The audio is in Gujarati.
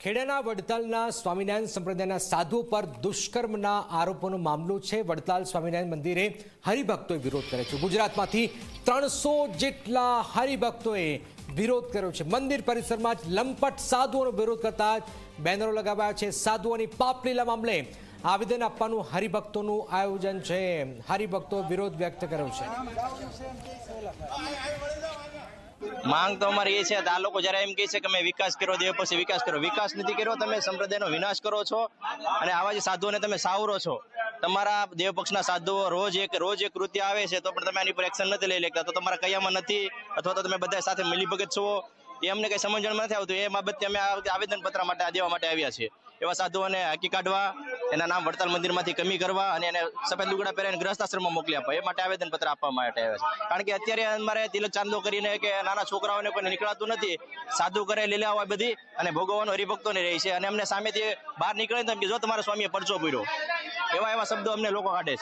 ખેડાના વડતાલના સ્વામિનારાયણ સંપ્રદાયના સાધુ પર દુષ્કર્મના આરોપોનો મામલો છે। વડતાલ સ્વામિનારાયણ મંદિરે હરિભક્તોએ વિરોધ કર્યો છે। ગુજરાતમાંથી 300 જેટલા હરિભક્તોએ વિરોધ કર્યો છે। મંદિર પરિસરમાં જ લંપટ સાધુઓનો વિરોધ કરતા જ બેનરો લગાવ્યા છે। સાધુઓની પાપલીલા મામલે આવેદન આપવાનું હરિભક્તોનું આયોજન છે। હરિભક્તો વિરોધ વ્યક્ત કર્યો છે। માંગ તો અમારી એ છે આ લોકો જ્યારે એમ કહે છે કે મેં વિકાસ કર્યો, દેવ પછી વિકાસ નથી કર્યો, તમે સંપ્રદાયનો વિનાશ કરો છો અને આવા જે સાધુઓને તમે સાવરો છો। તમારા દેવ પક્ષના સાધુઓ રોજ એક કૃત્ય આવે છે તો પણ તમે આની પર એક્શન નથી લઈ લેતા, તો તમારા કયામાં નથી અથવા તો તમે બધા સાથે મિલીભગત છો એ અમને કઈ સમજણમાં નથી આવતું। એ બાબતે અમે આવેદન પત્ર માટે દેવા માટે આવ્યા છીએ। એવા સાધુઓને હાકી કાઢવા, એના નામ વડતાલ મંદિરમાંથી કમી કરવા અને એને સફેદ લુગડા પહેરીને ગ્રસ્ત આશ્રમમાં મોકલી આપવા, એ માટે આવેદન પત્ર આપવા માટે આવ્યા છે। કારણ કે અત્યારે અમારે તિલક ચાંદલો કરીને કે નાના છોકરાઓને કોઈ નીકળાતું નથી, સાધુ કરે લીલા હોય બધી અને ભોગવવાનો હરિભક્તોને રહી છે અને અમને સામેથી બહાર નીકળે તો જો તમારા સ્વામીએ પરચો પૂર્યો, એવા શબ્દો અમને લોકો કાઢે છે।